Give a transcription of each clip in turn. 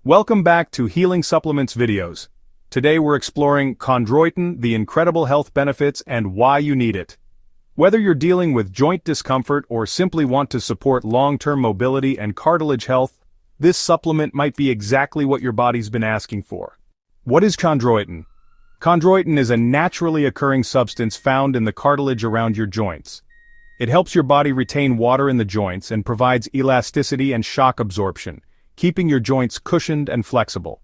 Welcome back to Healing Supplements Videos. Today we're exploring chondroitin, the incredible health benefits, and why you need it. Whether you're dealing with joint discomfort or simply want to support long-term mobility and cartilage health, this supplement might be exactly what your body's been asking for. What is chondroitin? Chondroitin is a naturally occurring substance found in the cartilage around your joints. It helps your body retain water in the joints and provides elasticity and shock absorption, keeping your joints cushioned and flexible.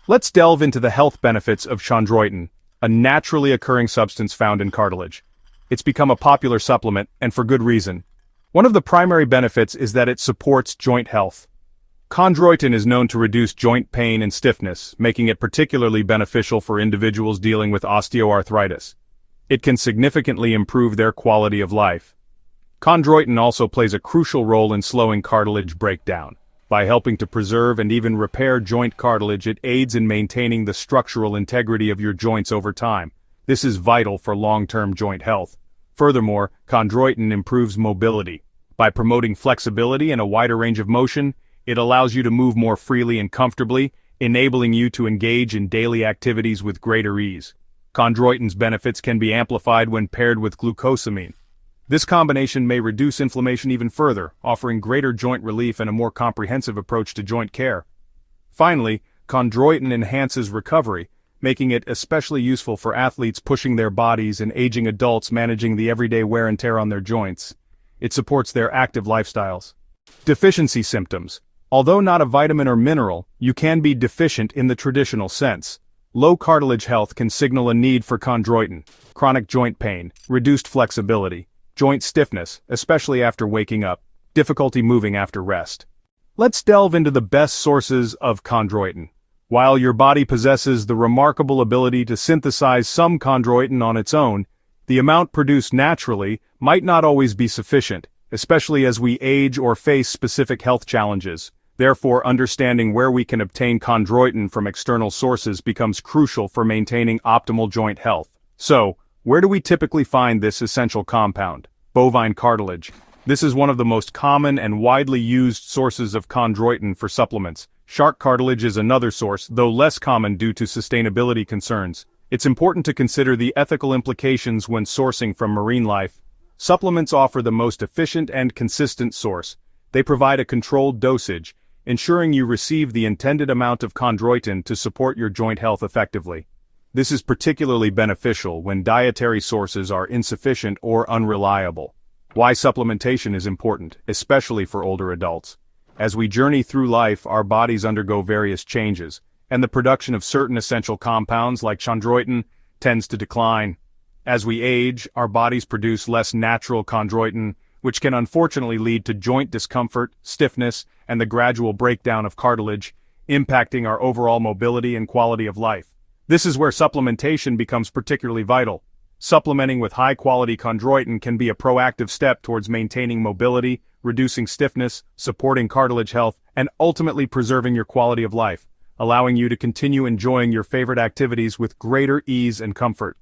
Let's delve into the health benefits of chondroitin, a naturally occurring substance found in cartilage. It's become a popular supplement, and for good reason. One of the primary benefits is that it supports joint health. Chondroitin is known to reduce joint pain and stiffness, making it particularly beneficial for individuals dealing with osteoarthritis. It can significantly improve their quality of life. Chondroitin also plays a crucial role in slowing cartilage breakdown. By helping to preserve and even repair joint cartilage, it aids in maintaining the structural integrity of your joints over time. This is vital for long-term joint health. Furthermore, chondroitin improves mobility. By promoting flexibility and a wider range of motion, it allows you to move more freely and comfortably, enabling you to engage in daily activities with greater ease. Chondroitin's benefits can be amplified when paired with glucosamine. This combination may reduce inflammation even further, offering greater joint relief and a more comprehensive approach to joint care. Finally, chondroitin enhances recovery, making it especially useful for athletes pushing their bodies and aging adults managing the everyday wear and tear on their joints. It supports their active lifestyles. Deficiency symptoms. Although not a vitamin or mineral, you can be deficient in the traditional sense. Low cartilage health can signal a need for chondroitin, chronic joint pain, reduced flexibility, joint stiffness, especially after waking up, difficulty moving after rest. Let's delve into the best sources of chondroitin. While your body possesses the remarkable ability to synthesize some chondroitin on its own, the amount produced naturally might not always be sufficient, especially as we age or face specific health challenges. Therefore, understanding where we can obtain chondroitin from external sources becomes crucial for maintaining optimal joint health. So, where do we typically find this essential compound? Bovine cartilage. This is one of the most common and widely used sources of chondroitin for supplements. Shark cartilage is another source, though less common due to sustainability concerns. It's important to consider the ethical implications when sourcing from marine life. Supplements offer the most efficient and consistent source. They provide a controlled dosage, ensuring you receive the intended amount of chondroitin to support your joint health effectively. This is particularly beneficial when dietary sources are insufficient or unreliable. Why supplementation is important, especially for older adults. As we journey through life, our bodies undergo various changes, and the production of certain essential compounds like chondroitin tends to decline. As we age, our bodies produce less natural chondroitin, which can unfortunately lead to joint discomfort, stiffness, and the gradual breakdown of cartilage, impacting our overall mobility and quality of life. This is where supplementation becomes particularly vital. Supplementing with high-quality chondroitin can be a proactive step towards maintaining mobility, reducing stiffness, supporting cartilage health, and ultimately preserving your quality of life, allowing you to continue enjoying your favorite activities with greater ease and comfort.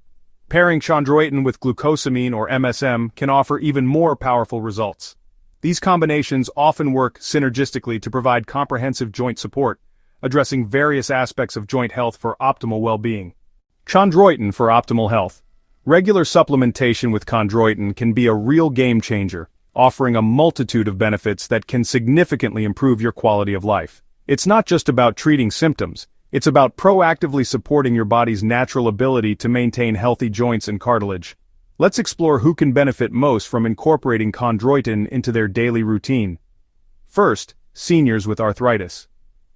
Pairing chondroitin with glucosamine or MSM can offer even more powerful results. These combinations often work synergistically to provide comprehensive joint support, addressing various aspects of joint health for optimal well-being. Chondroitin for optimal health. Regular supplementation with chondroitin can be a real game-changer, offering a multitude of benefits that can significantly improve your quality of life. It's not just about treating symptoms, it's about proactively supporting your body's natural ability to maintain healthy joints and cartilage. Let's explore who can benefit most from incorporating chondroitin into their daily routine. First, seniors with arthritis.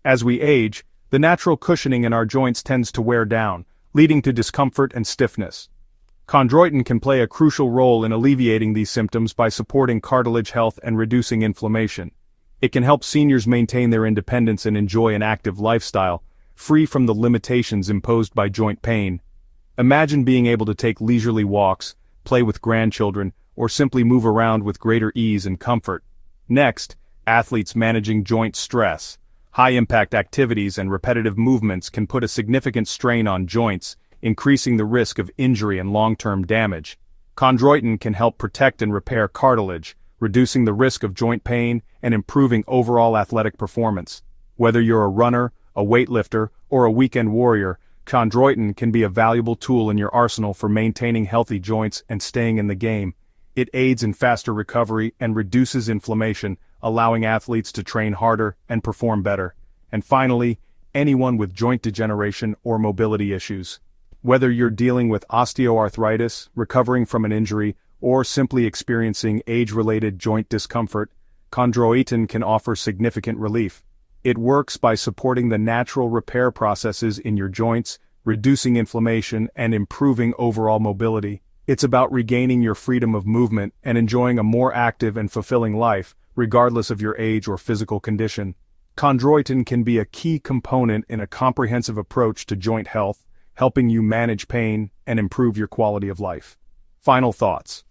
As we age, the natural cushioning in our joints tends to wear down, leading to discomfort and stiffness. Chondroitin can play a crucial role in alleviating these symptoms by supporting cartilage health and reducing inflammation. It can help seniors maintain their independence and enjoy an active lifestyle, free from the limitations imposed by joint pain. Imagine being able to take leisurely walks, play with grandchildren, or simply move around with greater ease and comfort. Next, athletes managing joint stress. High-impact activities and repetitive movements can put a significant strain on joints, increasing the risk of injury and long-term damage. Chondroitin can help protect and repair cartilage, reducing the risk of joint pain and improving overall athletic performance. Whether you're a runner, a weightlifter, or a weekend warrior, chondroitin can be a valuable tool in your arsenal for maintaining healthy joints and staying in the game. It aids in faster recovery and reduces inflammation, allowing athletes to train harder and perform better. And finally, anyone with joint degeneration or mobility issues. Whether you're dealing with osteoarthritis, recovering from an injury, or simply experiencing age-related joint discomfort, chondroitin can offer significant relief. It works by supporting the natural repair processes in your joints, reducing inflammation, and improving overall mobility. It's about regaining your freedom of movement and enjoying a more active and fulfilling life, regardless of your age or physical condition. Chondroitin can be a key component in a comprehensive approach to joint health, helping you manage pain and improve your quality of life. Final thoughts.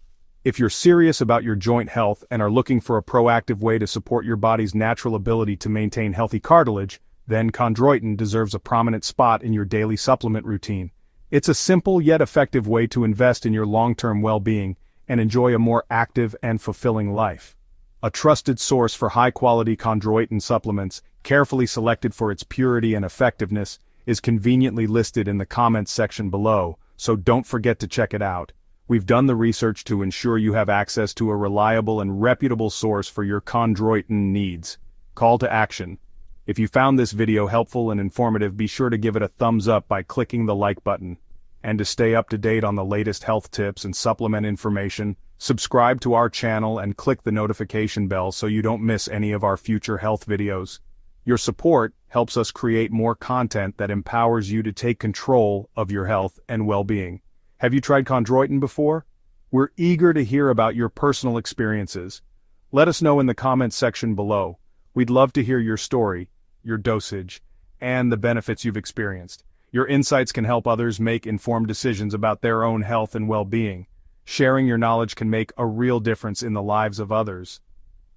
If you're serious about your joint health and are looking for a proactive way to support your body's natural ability to maintain healthy cartilage, then chondroitin deserves a prominent spot in your daily supplement routine. It's a simple yet effective way to invest in your long-term well-being and enjoy a more active and fulfilling life. A trusted source for high-quality chondroitin supplements, carefully selected for its purity and effectiveness, is conveniently listed in the comments section below, so don't forget to check it out. We've done the research to ensure you have access to a reliable and reputable source for your chondroitin needs. Call to action. If you found this video helpful and informative, be sure to give it a thumbs up by clicking the like button. And to stay up to date on the latest health tips and supplement information, subscribe to our channel and click the notification bell so you don't miss any of our future health videos. Your support helps us create more content that empowers you to take control of your health and well-being. Have you tried chondroitin before? We're eager to hear about your personal experiences. Let us know in the comments section below. We'd love to hear your story, your dosage, and the benefits you've experienced. Your insights can help others make informed decisions about their own health and well-being. Sharing your knowledge can make a real difference in the lives of others.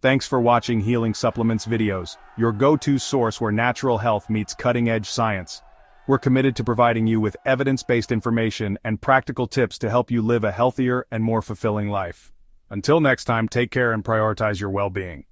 Thanks for watching Healing Supplements Videos, your go-to source where natural health meets cutting-edge science. We're committed to providing you with evidence-based information and practical tips to help you live a healthier and more fulfilling life. Until next time, take care and prioritize your well-being.